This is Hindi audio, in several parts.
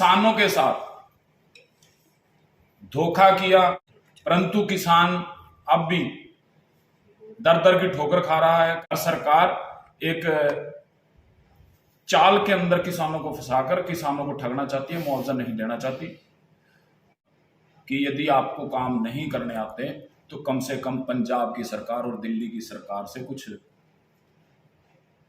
किसानों के साथ धोखा किया, परंतु किसान अब भी दर दर की ठोकर खा रहा है। सरकार एक चाल के अंदर किसानों को फंसाकर किसानों को ठगना चाहती है, मुआवजा नहीं देना चाहती कि यदि आपको काम नहीं करने आते तो कम से कम पंजाब की सरकार और दिल्ली की सरकार से कुछ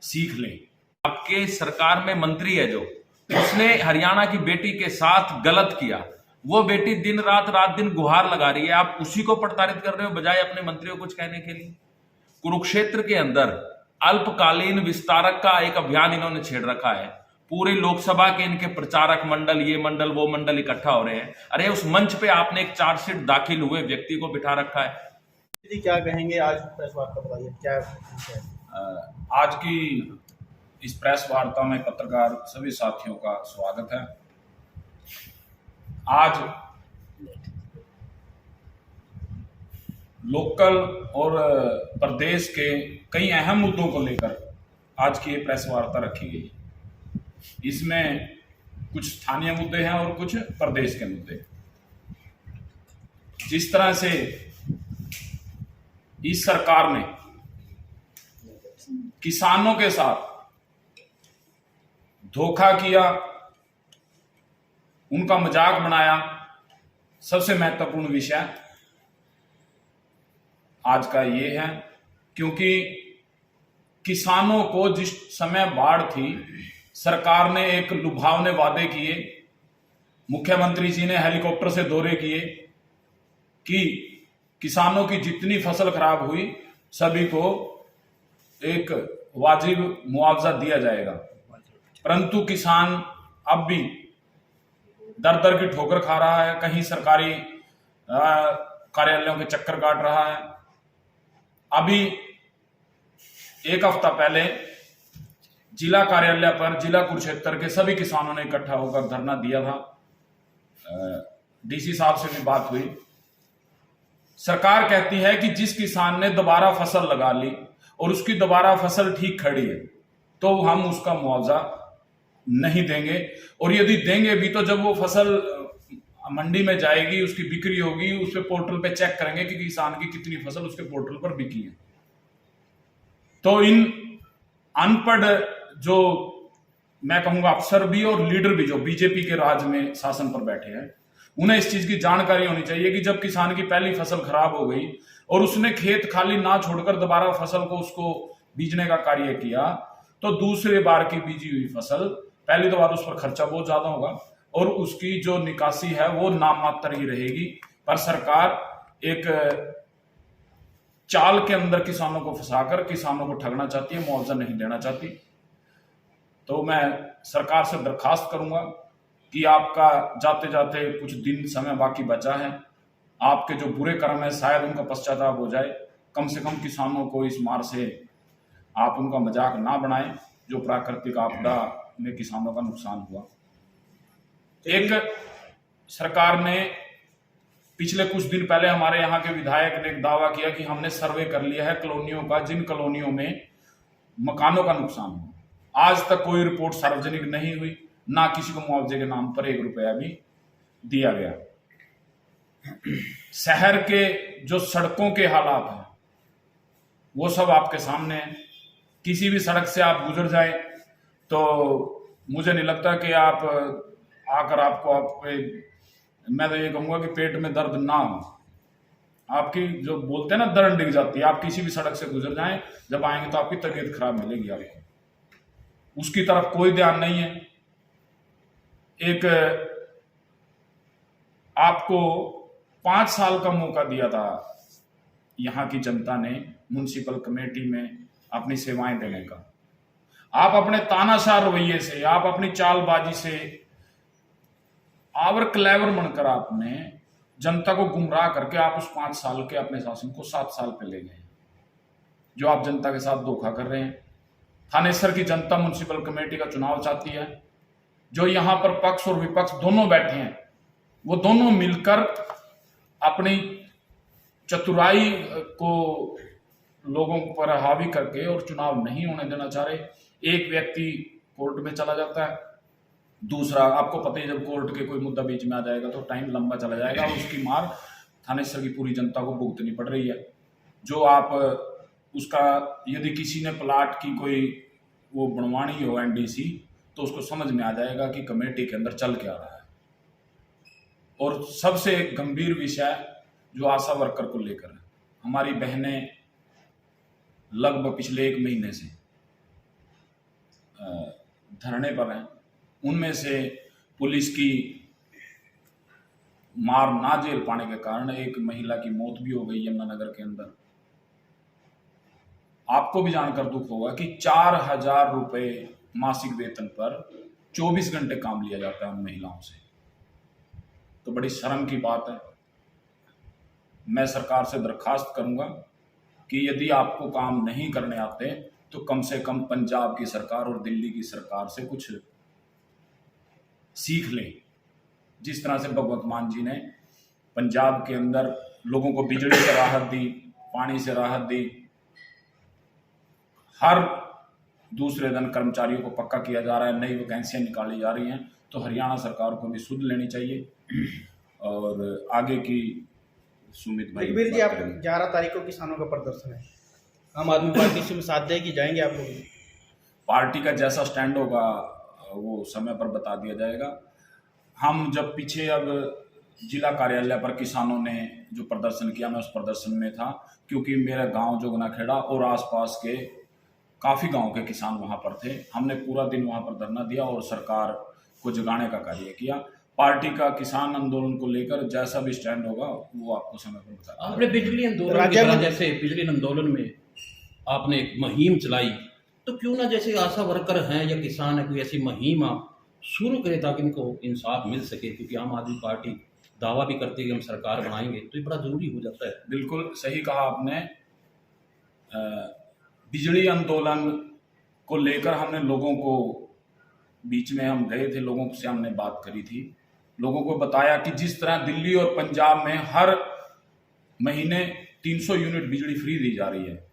सीख लें। आपके सरकार में मंत्री है जो उसने हरियाणा की बेटी के साथ गलत किया, वो बेटी दिन रात दिन गुहार लगा रही है, आप उसी को प्रताड़ित कर रहे हो बजाय अपने मंत्रियों को कुछ कहने के लिए। कुरुक्षेत्र के अंदर अल्पकालीन विस्तारक का एक अभियान इन्होंने छेड़ रखा है। पूरी लोकसभा के इनके प्रचारक मंडल, ये मंडल वो मंडल इकट्ठा हो रहे हैं। अरे उस मंच पे आपने एक चार्जशीट दाखिल हुए व्यक्ति को बिठा रखा है। क्या कहेंगे आज प्रेस वार्ता बताइए क्या आज की इस प्रेस वार्ता में पत्रकार सभी साथियों का स्वागत है। आज लोकल और प्रदेश के कई अहम मुद्दों को लेकर आज की ये प्रेस वार्ता रखी गई। इसमें कुछ स्थानीय मुद्दे हैं और कुछ प्रदेश के मुद्दे। जिस तरह से इस सरकार ने किसानों के साथ धोखा किया, उनका मजाक बनाया, सबसे महत्वपूर्ण विषय आज का ये है, क्योंकि किसानों को जिस समय बाढ़ थी सरकार ने एक लुभावने वादे किए, मुख्यमंत्री जी ने हेलीकॉप्टर से दौरे किए कि किसानों की जितनी फसल खराब हुई सभी को एक वाजिब मुआवजा दिया जाएगा, परंतु किसान अब भी दर दर की ठोकर खा रहा है, कहीं सरकारी कार्यालयों के चक्कर काट रहा है। अभी एक हफ्ता पहले जिला कार्यालय पर जिला कुरुक्षेत्र के सभी किसानों ने इकट्ठा होकर धरना दिया था। डीसी साहब से भी बात हुई। सरकार कहती है कि जिस किसान ने दोबारा फसल लगा ली और उसकी दोबारा फसल ठीक खड़ी है तो हम उसका मुआवजा नहीं देंगे, और यदि देंगे भी तो जब वो फसल मंडी में जाएगी, उसकी बिक्री होगी, उस पे पोर्टल पे चेक करेंगे कि किसान की कितनी फसल उसके पोर्टल पर बिकी है। तो इन अनपढ़ जो मैं कहूंगा अफसर भी और लीडर भी जो बीजेपी के राज में शासन पर बैठे हैं, उन्हें इस चीज की जानकारी होनी चाहिए कि जब किसान की पहली फसल खराब हो गई और उसने खेत खाली ना छोड़कर दोबारा फसल को उसको बीजने का कार्य किया, तो दूसरे बार की बीजी हुई फसल पहली तो बार उस पर खर्चा बहुत ज्यादा होगा और उसकी जो निकासी है वो नाम मात्र ही रहेगी। पर सरकार एक चाल के अंदर किसानों को फंसाकर किसानों को ठगना चाहती है, मुआवजा नहीं देना चाहती। तो मैं सरकार से दरखास्त करूंगा कि आपका जाते जाते कुछ दिन समय बाकी बचा है, आपके जो बुरे कर्म है शायद उनका पश्चाताप हो जाए। कम से कम किसानों को इस मार से आप उनका मजाक ना बनाएं जो प्राकृतिक आपदा में किसानों का नुकसान हुआ। एक सरकार ने पिछले कुछ दिन पहले हमारे यहाँ के विधायक ने एक दावा किया कि हमने सर्वे कर लिया है कॉलोनियों का, जिन कॉलोनियों में मकानों का नुकसान हुआ। आज तक कोई रिपोर्ट सार्वजनिक नहीं हुई, ना किसी को मुआवजे के नाम पर 1 रुपया भी दिया गया। शहर के जो सड़कों के हालात हैं वो सब आपके सामने है। किसी भी सड़क से आप गुजर जाए तो मुझे नहीं लगता कि आप आकर आपको मैं तो ये कहूंगा कि पेट में दर्द ना हो। आपकी जो बोलते हैं ना दर्द डिग जाती है, आप किसी भी सड़क से गुजर जाएं, जब आएंगे तो आपकी तबीयत खराब मिलेगी आपको। उसकी तरफ कोई ध्यान नहीं है। एक आपको 5 साल का मौका दिया था यहाँ की जनता ने म्युनिसिपल कमेटी में अपनी सेवाएं देने का। आप अपने तानाशाह रवैये से, आप अपनी चालबाजी से, आवर क्लेवर बनकर आपने जनता को गुमराह करके आप उस 5 साल के अपने शासन को 7 साल पे ले गए, जो आप जनता के साथ धोखा कर रहे हैं। थानेसर की जनता म्युनिसिपल कमेटी का चुनाव चाहती है। जो यहाँ पर पक्ष और विपक्ष दोनों बैठे हैं वो दोनों मिलकर अपनी चतुराई को लोगों पर हावी करके और चुनाव नहीं होने देना चाह रहे। एक व्यक्ति कोर्ट में चला जाता है, दूसरा, आपको पता ही, जब कोर्ट के कोई मुद्दा बीच में आ जाएगा तो टाइम लंबा चला जाएगा और उसकी मार थानेसर की पूरी जनता को भुगतनी पड़ रही है। जो आप उसका, यदि किसी ने प्लाट की कोई वो बनवानी हो एनडीसी, तो उसको समझ में आ जाएगा कि कमेटी के अंदर चल क्या रहा है। और सबसे गंभीर विषय जो आशा वर्कर को लेकर है, हमारी बहनें लगभग पिछले 1 महीने से धरने पर हैं। उनमें से पुलिस की मार ना झेल पाने के कारण एक महिला की मौत भी हो गई यमुनानगर के अंदर। आपको भी जानकर दुख होगा कि 4,000 रुपए मासिक वेतन पर 24 घंटे काम लिया जाता है उन महिलाओं से। तो बड़ी शर्म की बात है। मैं सरकार से दरखास्त करूंगा कि यदि आपको काम नहीं करने आते तो कम से कम पंजाब की सरकार और दिल्ली की सरकार से कुछ सीख लें। जिस तरह से भगवंत मान जी ने पंजाब के अंदर लोगों को बिजली से राहत दी, पानी से राहत दी, हर दूसरे दिन कर्मचारियों को पक्का किया जा रहा है, नई वैकेंसियां निकाली जा रही हैं, तो हरियाणा सरकार को भी सुध लेनी चाहिए। और आगे की सुमित भाई रघुवीर जी, आप 11 तारीख को किसानों का प्रदर्शन है, आम आदमी पार्टी से साथ देगी, जाएंगे आप लोग? पार्टी का जैसा स्टैंड होगा वो समय पर बता दिया जाएगा। हम जब पीछे अब जिला कार्यालय पर किसानों ने जो प्रदर्शन किया, मैं उस प्रदर्शन में था, क्योंकि मेरा गांव जोगनाखेड़ा और आसपास के काफ़ी गांव के किसान वहां पर थे। हमने पूरा दिन वहां पर धरना दिया और सरकार को जगाने का कार्य किया। पार्टी का किसान आंदोलन को लेकर जैसा भी स्टैंड होगा वो आपको समय पर बता। आपने बिजली आंदोलन की तरह, जैसे बिजली आंदोलन में आपने एक मुहिम चलाई, तो क्यों ना जैसे आशा वर्कर हैं या किसान है, कोई ऐसी मुहिम आप शुरू करें ताकि इनको इंसाफ मिल सके। क्योंकि आम आदमी पार्टी दावा भी करती है कि हम सरकार बनाएंगे, तो ये बड़ा जरूरी हो जाता है। बिल्कुल सही कहा आपने। बिजली आंदोलन को लेकर हमने लोगों को, बीच में हम गए थे, लोगों से हमने बात करी थी, लोगों को बताया कि जिस तरह दिल्ली और पंजाब में हर महीने 300 यूनिट बिजली फ्री दी जा रही है,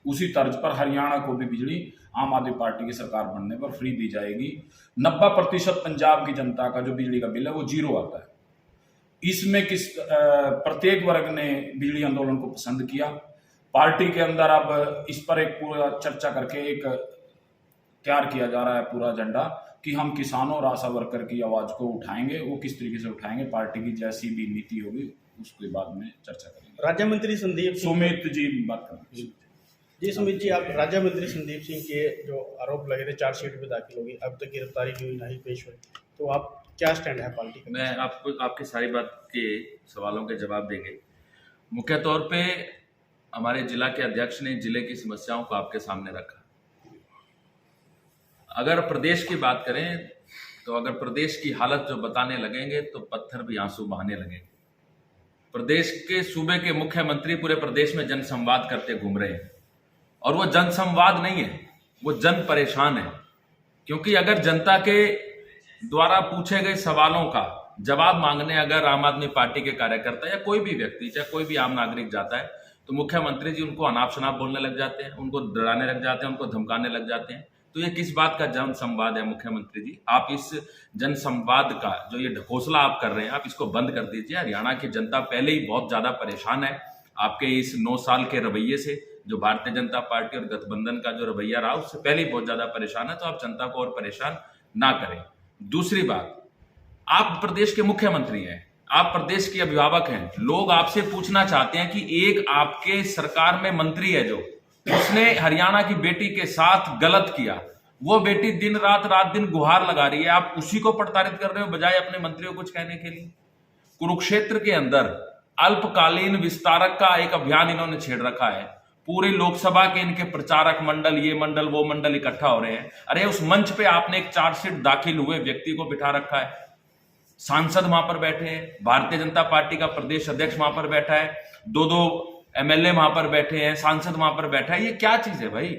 उसी तर्ज पर हरियाणा को भी बिजली आम आदमी पार्टी की सरकार बनने पर फ्री दी जाएगी। 90% पंजाब की जनता का जो बिजली का बिल है वो 0 आता है। इसमें प्रत्येक वर्ग ने बिजली आंदोलन को पसंद किया। पार्टी के अंदर अब इस पर एक पूरा चर्चा करके एक तैयार किया जा रहा है पूरा एजेंडा कि हम किसानों और आशा वर्कर की आवाज को उठाएंगे। वो किस तरीके से उठाएंगे, पार्टी की जैसी भी नीति होगी उसके बाद में चर्चा करेंगे। राज्य मंत्री संदीप सुमित जी बात करें। जी सुमित जी, आप राज्य मंत्री संदीप सिंह के जो आरोप लगे थे, चार्जशीट भी दाखिल होगी, अब तक गिरफ्तारी की हुई नहीं पेश हुई, तो आप क्या स्टैंड है पार्टी का? मैं आपको आपकी सारी बात के सवालों के जवाब देंगे। मुख्य तौर पे हमारे जिला के अध्यक्ष ने जिले की समस्याओं को आपके सामने रखा। अगर प्रदेश की बात करें तो अगर प्रदेश की हालत जो बताने लगेंगे तो पत्थर भी आंसू बहाने लगेंगे। प्रदेश के सूबे के मुख्यमंत्री पूरे प्रदेश में जन संवाद करते घूम रहे हैं, और वो जन संवाद नहीं है, वो जन परेशान है। क्योंकि अगर जनता के द्वारा पूछे गए सवालों का जवाब मांगने अगर आम आदमी पार्टी के कार्यकर्ता या कोई भी व्यक्ति, चाहे कोई भी आम नागरिक जाता है, तो मुख्यमंत्री जी उनको अनाप शनाप बोलने लग जाते हैं, उनको डराने लग जाते हैं, उनको धमकाने लग जाते हैं। तो ये किस बात का जन संवाद है मुख्यमंत्री जी? आप इस जन संवाद का जो ये ढकोसला आप कर रहे हैं, आप इसको बंद कर दीजिए। हरियाणा की जनता पहले ही बहुत ज्यादा परेशान है आपके इस 9 साल के रवैये से। जो भारतीय जनता पार्टी और गठबंधन का जो रवैया रहा उससे पहले ही बहुत ज्यादा परेशान है, तो आप जनता को और परेशान ना करें। दूसरी बात, आप प्रदेश के मुख्यमंत्री हैं, आप प्रदेश के अभिभावक हैं। लोग आपसे पूछना चाहते हैं कि एक आपके सरकार में मंत्री है जो उसने हरियाणा की बेटी के साथ गलत किया, वो बेटी दिन रात दिन गुहार लगा रही है, आप उसी को प्रताड़ित कर रहे हो बजाय अपने मंत्रियों को कुछ कहने के लिए। कुरुक्षेत्र के अंदर अल्पकालीन विस्तारक का एक अभियान इन्होंने छेड़ रखा है। पूरी लोकसभा के इनके प्रचारक मंडल, ये मंडल वो मंडल इकट्ठा हो रहे हैं। अरे उस मंच पे आपने एक चार्जशीट दाखिल हुए व्यक्ति को बिठा रखा है, सांसद वहां पर बैठे हैं, भारतीय जनता पार्टी का प्रदेश अध्यक्ष वहां पर बैठा है, 2 एमएलए वहां पर बैठे हैं, सांसद वहां पर बैठा है। ये क्या चीज है भाई?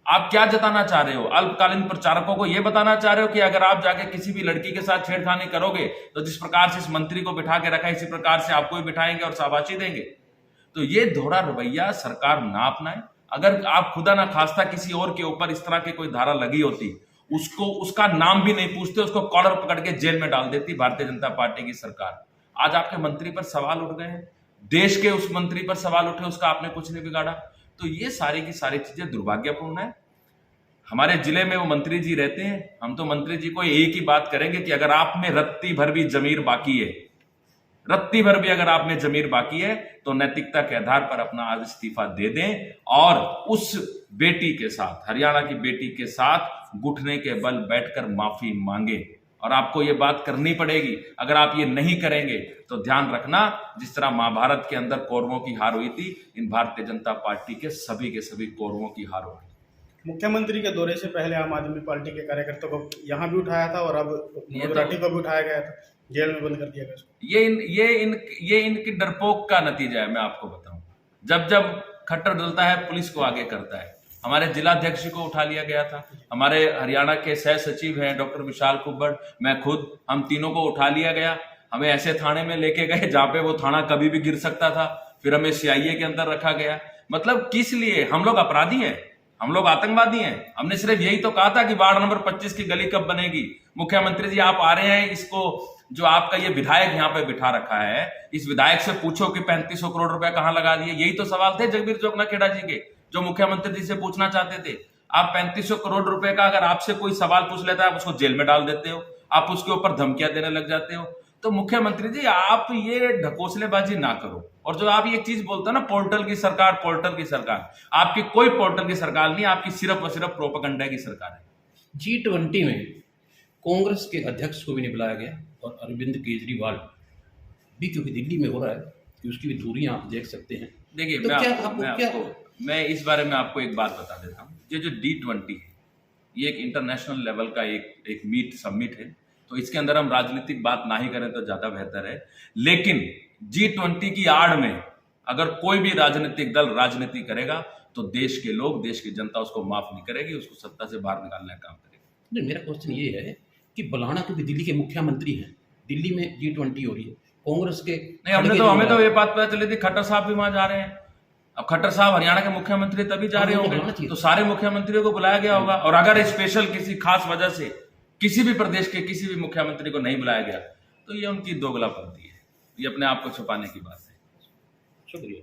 आप क्या जताना चाह रहे हो? अल्पकालीन प्रचारकों को यह बताना चाह रहे हो कि अगर आप जाके किसी भी लड़की के साथ छेड़खानी करोगे तो जिस प्रकार से इस मंत्री को बिठा के रखा है, इसी प्रकार से आपको भी बिठाएंगे और शाबाशी देंगे? तो ये दोहरा रवैया सरकार ना अपनाए। अगर आप खुदा ना खास्ता किसी और के ऊपर इस तरह की कोई धारा लगी होती उसको उसका नाम भी नहीं पूछते, उसको कॉलर पकड़ के जेल में डाल देती भारतीय जनता पार्टी की सरकार। आज आपके मंत्री पर सवाल उठ गए हैं, देश के उस मंत्री पर सवाल उठे, उसका आपने कुछ नहीं बिगाड़ा। तो ये सारी की सारी चीजें दुर्भाग्यपूर्ण है। हमारे जिले में वो मंत्री जी रहते हैं, हम तो मंत्री जी को एक ही बात करेंगे कि अगर आप में रत्ती भर भी जमीर बाकी है, रत्ती भर भी अगर आप में जमीर बाकी है, तो नैतिकता के आधार पर अपना आज इस्तीफा दे दें और उस बेटी के साथ, हरियाणा की बेटी के साथ घुटने के बल बैठकर माफी मांगे। और आपको ये बात करनी पड़ेगी। अगर आप ये नहीं करेंगे तो ध्यान रखना, जिस तरह महाभारत के अंदर कौरवों की हार हुई थी, इन भारतीय जनता पार्टी के सभी कौरवों की हार होगी। मुख्यमंत्री के दौरे से पहले आम आदमी पार्टी के कार्यकर्ताओं को यहाँ भी उठाया था और अब मराठी को भी उठाया गया था, जेल में बंद कर दिया गया। ये इनकी डरपोक का नतीजा है। मैं आपको बताऊं, जब खट्टर डलता है पुलिस को आगे करता है। हमारे जिलाध्यक्ष को उठा लिया गया था, हमारे हरियाणा के सह सचिव हैं डॉक्टर विशाल कुब्बड़, मैं खुद, हम तीनों को उठा लिया गया। हमें ऐसे थाने में लेके गए जहां पे वो थाना कभी भी गिर सकता था, फिर हमें सीआईए के अंदर रखा गया। मतलब किस लिए? हम लोग अपराधी हैं, हम लोग आतंकवादी हैं? हमने सिर्फ यही तो कहा था कि वार्ड नंबर 25 की गली कब बनेगी। मुख्यमंत्री जी आप आ रहे हैं, इसको जो आपका ये विधायक यहाँ पे बिठा रखा है, इस विधायक से पूछो कि 3500 करोड़ रुपए कहां लगा दिए। यही तो सवाल थे जगबीर जोगना खेड़ा जी के, जो मुख्यमंत्री जी से पूछना चाहते थे। आप 3500 करोड़ रुपए का अगर आपसे कोई सवाल पूछ लेता है, आप उसको जेल में डाल देते हो, आप उसके ऊपर धमकियां देने लग जाते हो। तो मुख्यमंत्री जी आप ये ढकोसलेबाजी ना करो। और जो आप ये चीज बोलते हो ना, पोर्टल की सरकार, पोर्टल की सरकार, आपकी कोई पोर्टल की सरकार नहीं, आपकी सिर्फ और सिर्फ प्रोपेगेंडा की सरकार है। G20 में कांग्रेस के अध्यक्ष को भी नहीं बुलाया गया और अरविंद केजरीवाल भी, क्योंकि दिल्ली में हो रहा है, कि उसकी भी दूरियां आप देख सकते हैं। देखिए तो मैं इस बारे में आपको एक बात बता देता हूँ। ये जो G20 है, ये एक इंटरनेशनल लेवल का एक समिट है, तो इसके अंदर हम राजनीतिक बात ना ही करें तो ज्यादा बेहतर है। लेकिन G20 की आड़ में अगर कोई भी राजनीतिक दल राजनीति करेगा तो देश के लोग, देश की जनता उसको माफ नहीं करेगी, उसको सत्ता से बाहर निकालने का काम करेगी। नहीं, मेरा क्वेश्चन ये है कि बुलाना, क्योंकि दिल्ली के मुख्यमंत्री हैं, दिल्ली में G20 हो रही है, कांग्रेस के नहीं, हमें तो ये बात पता चली थी खट्टर साहब भी वहां जा रहे हैं। अब खट्टर साहब हरियाणा के मुख्यमंत्री तभी जा रहे होंगे, तो सारे मुख्यमंत्रियों को बुलाया गया होगा। और अगर स्पेशल किसी खास वजह से किसी भी प्रदेश के किसी भी मुख्यमंत्री को नहीं बुलाया गया, तो ये उनकी दोगलापंती है, ये अपने आप को छुपाने की बात है। शुक्रिया।